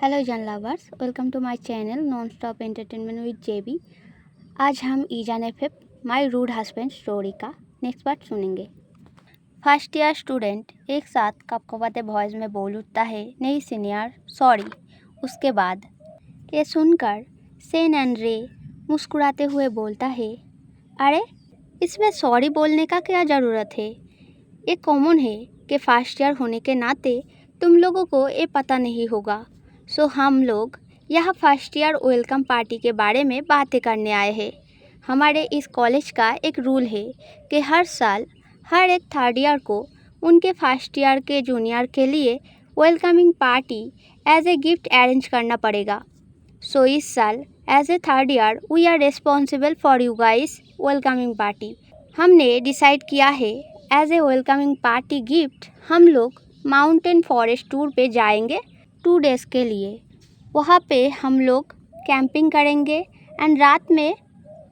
Hello जन lovers, welcome to my channel non stop entertainment with JB. आज हम ईजान एफ माय रूड हस्बैंड स्टोरी का नेक्स्ट पार्ट सुनेंगे। फर्स्ट ईयर स्टूडेंट एक साथ कपकपाते वॉइस में बोल उठता है, नहीं सीनियर, सॉरी। उसके बाद ये सुनकर सेन एंड रे मुस्कुराते हुए बोलता है, अरे इसमें सॉरी बोलने का क्या ज़रूरत है। ये कॉमन है कि फर्स्ट ईयर होने के नाते तुम लोगों को ये पता नहीं होगा। सो हम लोग यहाँ फर्स्ट ईयर वेलकम पार्टी के बारे में बातें करने आए हैं। हमारे इस कॉलेज का एक रूल है कि हर साल हर एक थर्ड ईयर को उनके फर्स्ट ईयर के जूनियर के लिए welcoming party as a gift arrange करना पड़ेगा। सो इस साल as a third year we are responsible for you guys welcoming party. हमने डिसाइड किया है as a welcoming party gift हम लोग माउंटेन फॉरेस्ट टूर पे जाएंगे 2 डेज़ के लिए। वहाँ पे हम लोग कैंपिंग करेंगे एंड रात में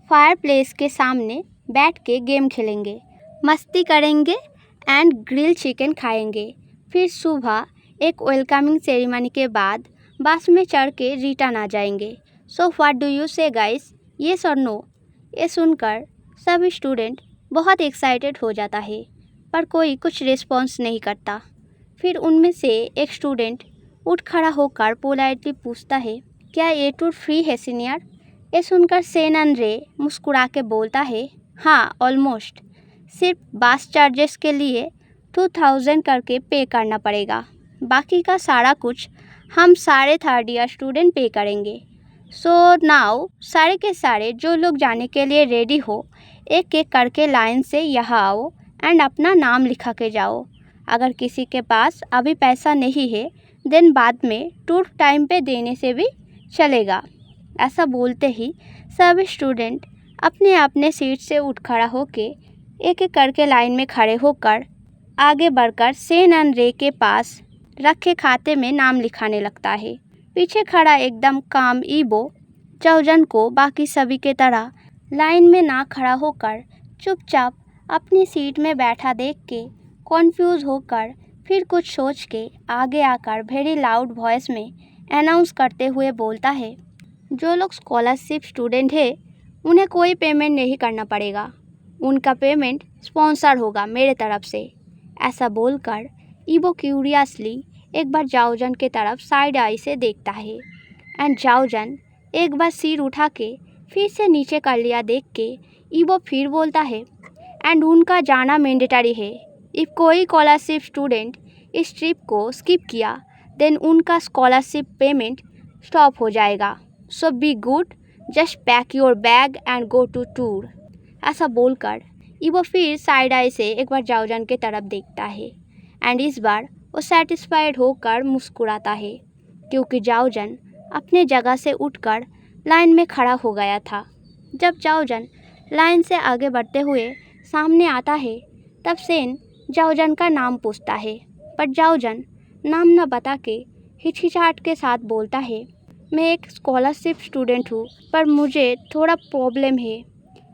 फायर प्लेस के सामने बैठ के गेम खेलेंगे, मस्ती करेंगे एंड ग्रिल चिकन खाएंगे। फिर सुबह एक वेलकमिंग सेरेमनी के बाद बस में चढ़ के रिटर्न आ जाएंगे। सो व्हाट डू यू से गाइस, येस और नो? ये सुनकर सब स्टूडेंट बहुत एक्साइटेड हो जाता है, पर कोई कुछ रिस्पॉन्स नहीं करता। फिर उनमें से एक स्टूडेंट उठ खड़ा होकर पोलाइटली पूछता है, क्या ये टूर फ्री है सीनियर? ये सुनकर सेन एंड रे मुस्कुरा के बोलता है, हाँ ऑलमोस्ट। सिर्फ बस चार्जेस के लिए 2000 करके पे करना पड़ेगा, बाकी का सारा कुछ हम सारे थर्ड ईयर स्टूडेंट पे करेंगे। सो नाउ सारे के सारे जो लोग जाने के लिए रेडी हो, एक एक करके लाइन से यहाँ आओ एंड अपना नाम लिखा के जाओ। अगर किसी के पास अभी पैसा नहीं है देन बाद में टूर टाइम पे देने से भी चलेगा। ऐसा बोलते ही सब स्टूडेंट अपने अपने सीट से उठ खड़ा होके एक एक करके लाइन में खड़े होकर आगे बढ़कर सेन एंड रे के पास रखे खाते में नाम लिखाने लगता है। पीछे खड़ा एकदम काम ईबो चौजन को बाकी सभी के तरह लाइन में ना खड़ा होकर चुपचाप अपनी सीट में बैठा देख के कॉन्फ्यूज़ होकर फिर कुछ सोच के आगे आकर वेरी लाउड वॉइस में अनाउंस करते हुए बोलता है, जो लोग स्कॉलरशिप स्टूडेंट है उन्हें कोई पेमेंट नहीं करना पड़ेगा, उनका पेमेंट स्पॉन्सर होगा मेरे तरफ से। ऐसा बोलकर ईबो क्यूरियसली एक बार जाओजन के तरफ साइड आई से देखता है एंड जाओजन एक बार सिर उठा के फिर से नीचे कर लिया देख के ईबो फिर बोलता है, एंड उनका जाना मैंडेटरी है। इफ़ कोई स्कॉलरशिप स्टूडेंट इस ट्रिप को स्किप किया देन उनका स्कॉलरशिप पेमेंट स्टॉप हो जाएगा। So be good, just pack your bag and go to tour. ऐसा बोलकर ईबो फिर साइड आई से एक बार जाओजन के तरफ देखता है एंड इस बार वो सेटिस्फाइड होकर मुस्कुराता है, क्योंकि जाओजन अपने जगह से उठकर लाइन में खड़ा हो गया था। जब जाओजन लाइन से आगे बढ़ते हुए सामने आता है तब सेन जाओजन का नाम पूछता है, पर जाओजन नाम न बता के हिचकिचाहट के साथ बोलता है, मैं एक स्कॉलरशिप स्टूडेंट हूँ, पर मुझे थोड़ा प्रॉब्लम है,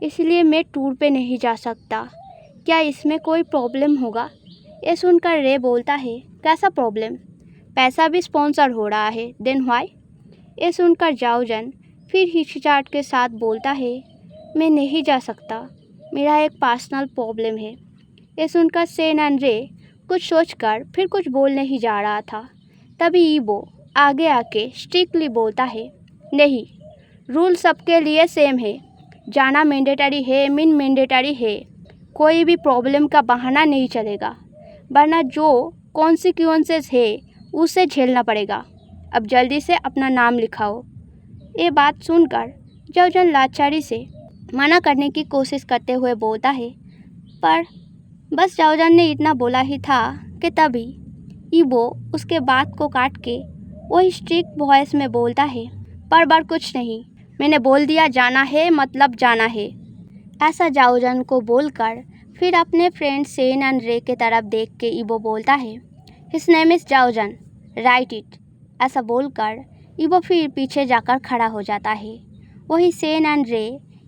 इसलिए मैं टूर पे नहीं जा सकता। क्या इसमें कोई प्रॉब्लम होगा? ये सुनकर रे बोलता है, कैसा प्रॉब्लम? पैसा भी स्पॉन्सर हो रहा है, देन व्हाई? ये सुनकर जाओजन फिर हिचकिचाहट के साथ बोलता है, मैं नहीं जा सकता, मेरा एक पर्सनल प्रॉब्लम है। ये सुनकर सेन एंड रे कुछ सोचकर फिर कुछ बोलने ही जा रहा था, तभी ईबो आगे आके स्ट्रिक्टली बोलता है, नहीं, रूल सबके लिए सेम है, जाना मैंडेटरी है मीन मैंडेटरी है, कोई भी प्रॉब्लम का बहाना नहीं चलेगा, वरना जो कॉन्सिक्वेंसेस है उसे झेलना पड़ेगा। अब जल्दी से अपना नाम लिखाओ। ये बात सुनकर जाओजन लाचारी से मना करने की कोशिश करते हुए बोलता है, पर बस जाओजन ने इतना बोला ही था कि तभी ईबो उसके बात को काट के वही स्ट्रिक्ट वॉइस में बोलता है, पर कुछ नहीं, मैंने बोल दिया जाना है मतलब जाना है। ऐसा जाओजन को बोलकर फिर अपने फ्रेंड सेन एंड रे के तरफ देख के ईबो बोलता है, हिज नेम इज़ जाओजन, राइट इट। ऐसा बोलकर ईबो फिर पीछे जाकर खड़ा हो जाता है। वही सेन एंड रे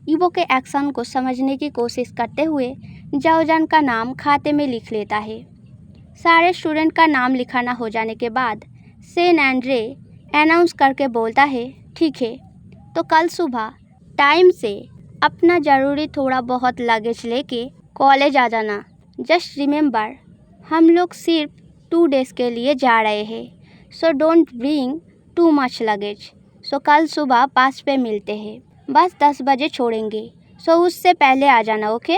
ईबो के एक्शन को समझने की कोशिश करते हुए जाओजन का नाम खाते में लिख लेता है। सारे स्टूडेंट का नाम लिखाना हो जाने के बाद सेन एंड रे अनाउंस करके बोलता है, ठीक है, तो कल सुबह टाइम से अपना ज़रूरी थोड़ा बहुत लगेज लेके कॉलेज आ जाना। जस्ट रिमेंबर, हम लोग सिर्फ 2 डेज़ के लिए जा रहे हैं, so don't bring too much luggage. So कल सुबह बस पे मिलते हैं, बस 10 बजे छोड़ेंगे, सो उससे पहले आ जाना, ओके।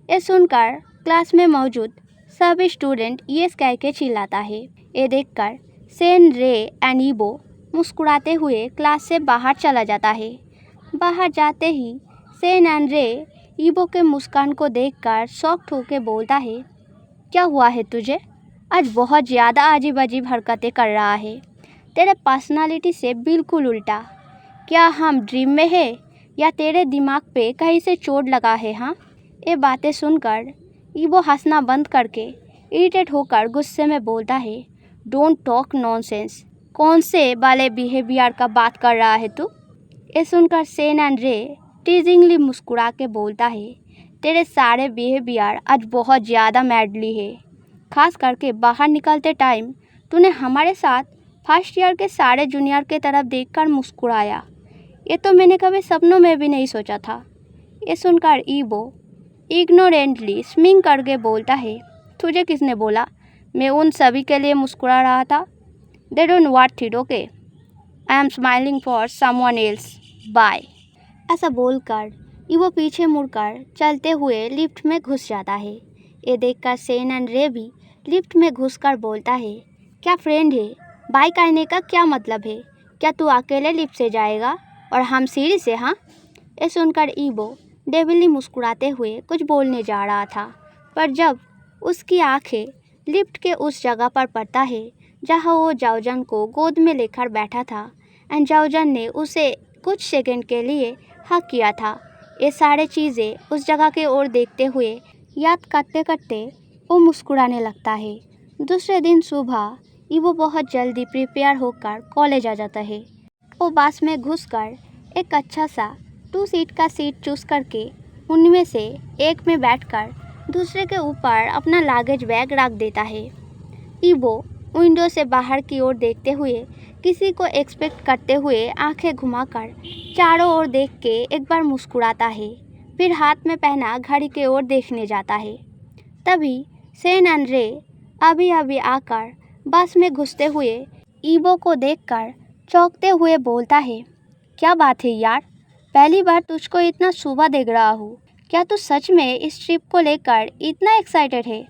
ये सुनकर क्लास में मौजूद सभी स्टूडेंट ये कह के चिल्लाता है। ये देखकर सेन, रे एंड ईबो मुस्कुराते हुए क्लास से बाहर चला जाता है। बाहर जाते ही सेन एंड रे ईबो के मुस्कान को देखकर शॉक्ड होकर बोलता है, क्या हुआ है तुझे? आज बहुत ज़्यादा अजीब अजीब हरकतें कर रहा है, तेरे पर्सनालिटी से बिल्कुल उल्टा। क्या हम ड्रीम में है या तेरे दिमाग पे कहीं से चोट लगा है? हाँ। ये बातें सुनकर ईबो हंसना बंद करके इरिटेट होकर गुस्से में बोलता है, डोंट टॉक नॉनसेंस। कौन से वाले बिहेवियर का बात कर रहा है तू? ये सुनकर सेन एंड रे टीजिंगली मुस्कुरा के बोलता है, तेरे सारे बिहेवियर आज बहुत ज़्यादा मैडली है। खास करके बाहर निकलते टाइम तूने हमारे साथ फर्स्ट ईयर के सारे जूनियर के तरफ देखकर मुस्कुराया। ये तो मैंने कभी सपनों में भी नहीं सोचा था। ये सुनकर ईबो इग्नोरेंटली स्मिंग करके बोलता है, तुझे किसने बोला मैं उन सभी के लिए मुस्कुरा रहा था? They don't worth it, okay. I am smiling for someone else, bye. ऐसा बोलकर ईबो पीछे मुड़कर चलते हुए लिफ्ट में घुस जाता है। ये देखकर सेन एंड रे भी लिफ्ट में घुसकर बोलता है, क्या फ्रेंड है, बाय कहने का क्या मतलब है? क्या तू अकेले लिफ्ट से जाएगा और हम सीढ़ी से? हाँ। ये सुनकर ईबो डेविली मुस्कुराते हुए कुछ बोलने जा रहा था, पर जब उसकी आंखें लिफ्ट के उस जगह पर पड़ता है जहां वो जाओजन को गोद में लेकर बैठा था एंड जाओजन ने उसे कुछ सेकंड के लिए हक किया था। ये सारे चीज़ें उस जगह के ओर देखते हुए याद करते करते वो मुस्कुराने लगता है। दूसरे दिन सुबह ईबो बहुत जल्दी प्रिपेयर होकर कॉलेज आ जाता है। वो बस में घुसकर एक अच्छा सा 2 सीट का सीट चूज़ करके उनमें से एक में बैठकर दूसरे के ऊपर अपना लगेज बैग रख देता है। ईबो विंडो से बाहर की ओर देखते हुए किसी को एक्सपेक्ट करते हुए आंखें घुमाकर चारों ओर देख के एक बार मुस्कुराता है, फिर हाथ में पहना घड़ी के ओर देखने जाता है। तभी सेन एंड रे अभी अभी आकर बस में घुसते हुए ईबो को देखकर चौंकते हुए बोलता है, क्या बात है यार, पहली बार तुझको इतना सुबह देख रहा हूँ। क्या तू सच में इस ट्रिप को लेकर इतना एक्साइटेड है,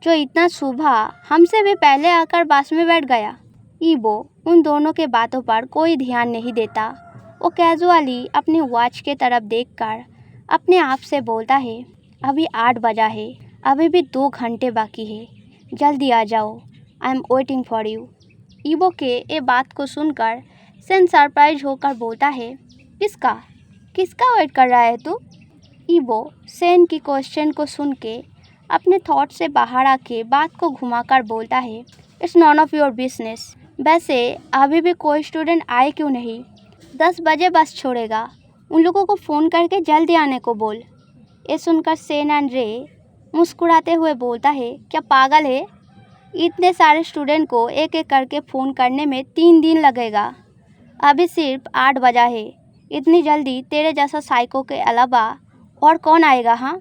जो इतना सुबह हमसे भी पहले आकर बस में बैठ गया? ईबो उन दोनों के बातों पर कोई ध्यान नहीं देता। वो कैजुअली अपनी वॉच के तरफ देखकर अपने आप से बोलता है, अभी 8 बजा है, अभी भी 2 घंटे बाकी है, जल्दी आ जाओ, I am waiting for you. ईबो के ये बात को सुनकर सेन सरप्राइज होकर बोलता है, किसका वेट कर रहा है तू? ईबो सेन की क्वेश्चन को सुन के अपने थॉट से बाहर आके बात को घुमाकर बोलता है, it's none of your business. वैसे अभी भी कोई स्टूडेंट आए क्यों नहीं? 10 बजे बस छोड़ेगा, उन लोगों को फ़ोन करके जल्दी आने को बोल। ये सुनकर सेन एंड रे मुस्कुराते हुए बोलता है, क्या पागल है? इतने सारे स्टूडेंट को एक एक करके फ़ोन करने में 3 दिन लगेगा। अभी सिर्फ 8 बजा है, इतनी जल्दी तेरे जैसा साइको के अलावा और कौन आएगा? हाँ,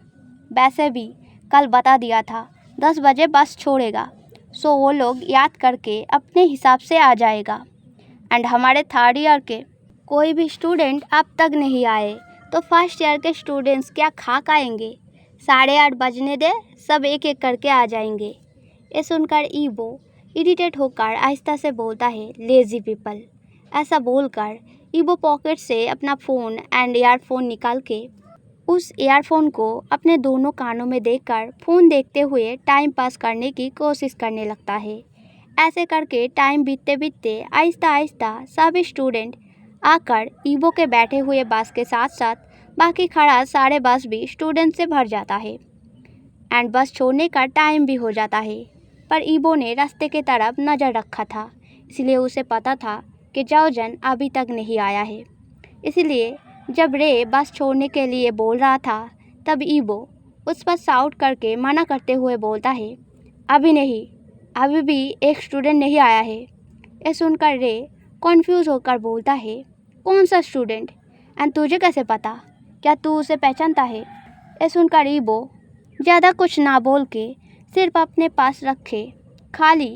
वैसे भी कल बता दिया था 10 बजे बस छोड़ेगा, सो वो लोग याद करके अपने हिसाब से आ जाएगा। एंड हमारे 3rd ईयर के कोई भी स्टूडेंट अब तक नहीं आए, तो फर्स्ट ईयर के स्टूडेंट्स क्या खाक आएंगे? 8:30 बजने दे, सब एक एक करके आ जाएंगे। ये सुनकर ईबो इरिटेट होकर आहिस्ता से बोलता है, लेज़ी पीपल। ऐसा बोलकर ईबो पॉकेट से अपना फ़ोन एंड ईयरफोन निकाल के उस ईयरफोन को अपने दोनों कानों में देकर फ़ोन देखते हुए टाइम पास करने की कोशिश करने लगता है। ऐसे करके टाइम बीतते बीतते आहिस्ता आहिस्ता सभी स्टूडेंट आकर ईबो के बैठे हुए बस के साथ साथ बाकी खड़ा सारे बस भी स्टूडेंट से भर जाता है एंड बस छोड़ने का टाइम भी हो जाता है। पर ईबो ने रास्ते के तरफ नज़र रखा था, इसलिए उसे पता था कि जाओजन अभी तक नहीं आया है। इसलिए जब रे बस छोड़ने के लिए बोल रहा था, तब ईबो उस पर शाउट करके मना करते हुए बोलता है, अभी नहीं, अभी भी एक स्टूडेंट नहीं आया है। ये सुनकर रे कॉन्फ्यूज़ होकर बोलता है, कौन सा स्टूडेंट? एंड तुझे कैसे पता? क्या तू उसे पहचानता है? ये सुनकर ईबो ज़्यादा कुछ ना बोल के सिर्फ अपने पास रखे खाली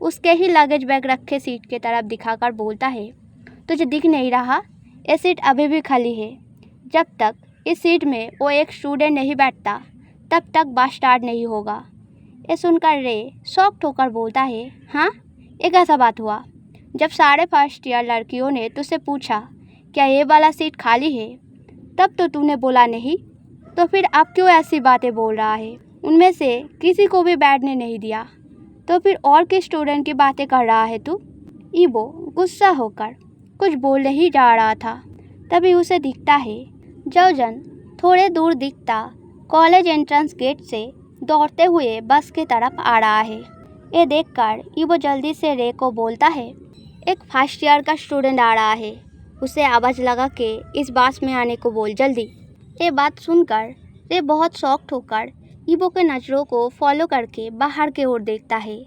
उसके ही लगेज बैग रखे सीट की तरफ दिखाकर बोलता है, तुझे दिख नहीं रहा? ये सीट अभी भी खाली है। जब तक इस सीट में वो एक स्टूडेंट नहीं बैठता तब तक बस स्टार्ट नहीं होगा। ये सुनकर रे शॉक्ड होकर बोलता है, हाँ, ये कैसा बात हुआ? जब सारे फर्स्ट ईयर लड़कियों ने तुझसे पूछा क्या ये वाला सीट खाली है तब तो तूने बोला नहीं, तो फिर अब क्यों ऐसी बातें बोल रहा है? उनमें से किसी को भी बैठने नहीं दिया, तो फिर और किस स्टूडेंट की बातें कर रहा है तू? ईबो गुस्सा होकर कुछ बोल नहीं जा रहा था, तभी उसे दिखता है जौजन थोड़े दूर दिखता कॉलेज एंट्रेंस गेट से दौड़ते हुए बस की तरफ आ रहा है। ये देखकर ईबो जल्दी से रे को बोलता है, एक फर्स्ट ईयर का स्टूडेंट आ रहा है, उसे आवाज़ लगा के इस बस में आने को बोल जल्दी। ये बात सुनकर रे बहुत शॉक्ड होकर ईबो के नज़रों को फॉलो करके बाहर की ओर देखता है।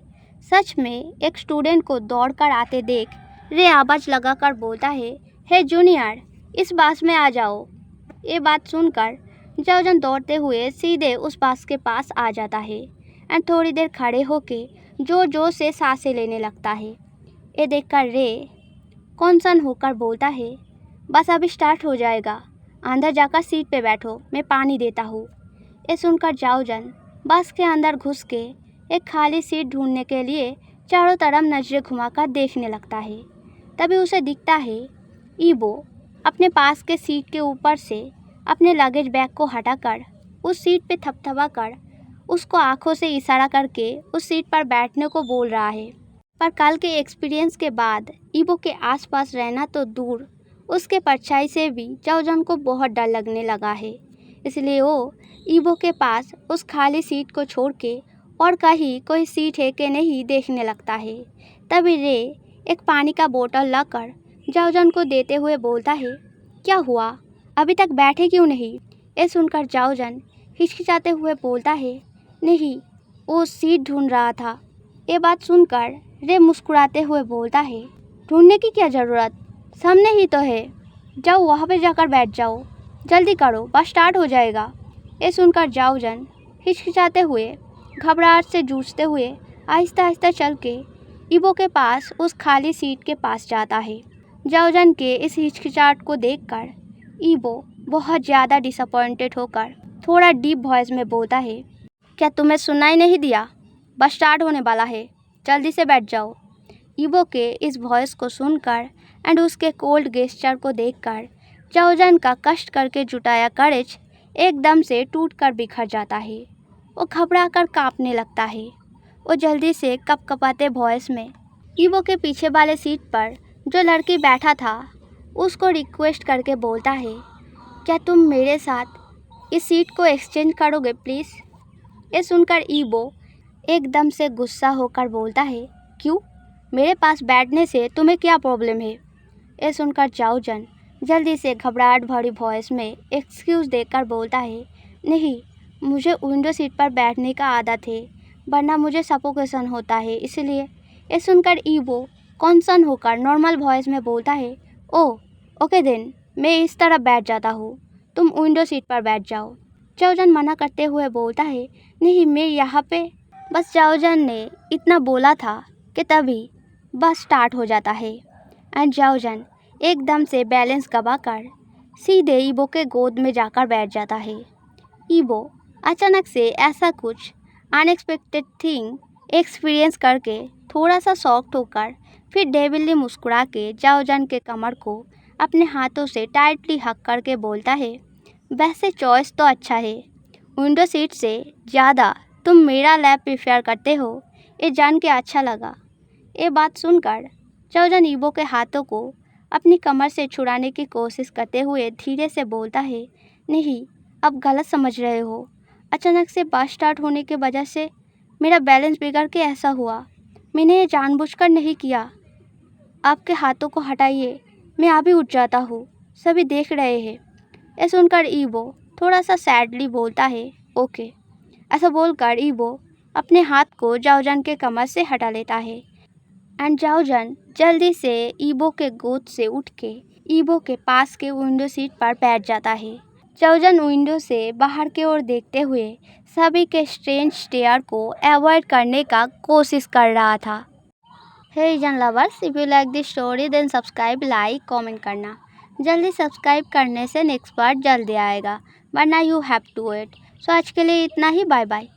सच में एक स्टूडेंट को दौड़कर आते देख रे आवाज़ लगाकर बोलता है, हे जूनियर, इस बस में आ जाओ। ये बात सुनकर जौजन दौड़ते हुए सीधे उस बस के पास आ जाता है एंड थोड़ी देर खड़े होके जोर जोर से सांसें लेने लगता है। ये देखकर रे कॉन्सर्न होकर बोलता है, बस अभी स्टार्ट हो जाएगा, अंदर जाकर सीट पे बैठो, मैं पानी देता हूँ। ये सुनकर जौजन बस के अंदर घुस के एक खाली सीट ढूंढने के लिए चारों तरफ नजरें घुमाकर देखने लगता है। तभी उसे दिखता है ईबो अपने पास के सीट के ऊपर से अपने लगेज बैग को हटाकर उस सीट पे थपथपा कर उसको आंखों से इशारा करके उस सीट पर बैठने को बोल रहा है। पर कल के एक्सपीरियंस के बाद ईबो के आसपास रहना तो दूर, उसके परछाई से भी जौजन को बहुत डर लगने लगा है। इसलिए वो ईबो के पास उस खाली सीट को छोड़ के और कहीं कोई सीट है कि नहीं देखने लगता है। तभी रे एक पानी का बोतल लाकर जौजन को देते हुए बोलता है, क्या हुआ, अभी तक बैठे क्यों नहीं? ये सुनकर जौजन हिचकिचाते हुए बोलता है, नहीं, वो सीट ढूंढ रहा था। ये बात सुनकर रे मुस्कुराते हुए बोलता है, ढूंढने की क्या ज़रूरत, सामने ही तो है, जाओ वहाँ पे जाकर बैठ जाओ, जल्दी करो, बस स्टार्ट हो जाएगा। ये सुनकर जौजन हिचकिचाते हुए घबराहट से जूझते हुए आहिस्ता आहिस्ता चल के ईबो के पास उस खाली सीट के पास जाता है। जौजन के इस हिचकिचाहट को देखकर ईबो बहुत ज़्यादा डिसअपॉइंटेड होकर थोड़ा डीप वॉइस में बोलता है, क्या तुम्हें सुनाई नहीं दिया? बस स्टार्ट होने वाला है, जल्दी से बैठ जाओ। ईबो के इस वॉइस को सुनकर एंड उसके कोल्ड गेस्चर को देखकर जौजन का कष्ट करके जुटाया करेज एकदम से टूटकर बिखर जाता है। वो घबरा कर काँपने लगता है। वो जल्दी से कपकपाते वॉइस में ईबो के पीछे वाले सीट पर जो लड़की बैठा था उसको रिक्वेस्ट करके बोलता है, क्या तुम मेरे साथ इस सीट को एक्सचेंज करोगे प्लीज़? ये सुनकर ईबो एकदम से गुस्सा होकर बोलता है, क्यों, मेरे पास बैठने से तुम्हें क्या प्रॉब्लम है? ये सुनकर जौजन जल्दी से घबराहट भरी वॉइस में एक्सक्यूज़ देकर बोलता है, नहीं, मुझे विंडो सीट पर बैठने का आदत है, वरना मुझे सफोकेशन होता है, इसलिए। ये सुनकर ईबो कॉन्सर्न होकर नॉर्मल वॉइस में बोलता है, ओह ओके देन, मैं इस तरफ बैठ जाता हूँ, तुम विंडो सीट पर बैठ जाओ। जौजन मना करते हुए बोलता है, नहीं, मैं यहाँ पे। बस जौजन ने इतना बोला था कि तभी बस स्टार्ट हो जाता है एंड जौजन एकदम से बैलेंस गंवाकर सीधे ईबो के गोद में जाकर बैठ जाता है। ईबो अचानक से ऐसा कुछ अनएक्सपेक्टेड थिंग एक्सपीरियंस करके थोड़ा सा शॉक्ड होकर फिर डेविली मुस्कुरा के जौजन के कमर को अपने हाथों से टाइटली हक करके बोलता है, वैसे चॉइस तो अच्छा है, विंडो सीट से ज़्यादा तुम मेरा लैब प्रेफर करते हो, ये जान के अच्छा लगा। ये बात सुनकर जौजन ईबो के हाथों को अपनी कमर से छुड़ाने की कोशिश करते हुए धीरे से बोलता है, नहीं, अब गलत समझ रहे हो, अचानक से बस स्टार्ट होने की वजह से मेरा बैलेंस बिगड़ के ऐसा हुआ, मैंने ये जानबूझकर नहीं किया। आपके हाथों को हटाइए, मैं अभी उठ जाता हूँ, सभी देख रहे हैं। ये सुनकर ईबो थोड़ा सा सैडली बोलता है, ओके। ऐसा बोलकर ईबो अपने हाथ को जौजन के कमर से हटा लेता है एंड जाओजन जल्दी से ईबो के गोद से उठ के ईबो के पास के विंडो सीट पर बैठ जाता है। जाओजन विंडो से बाहर की ओर देखते हुए सभी के स्ट्रेंज स्टेयर को अवॉइड करने का कोशिश कर रहा था। Hey Izaan lovers, if you like this story then subscribe, like, comment करना। जल्दी सब्सक्राइब करने से नेक्स्ट पार्ट जल्दी आएगा, वरना यू हैव टू वेट। सो आज के लिए इतना ही, बाय बाय।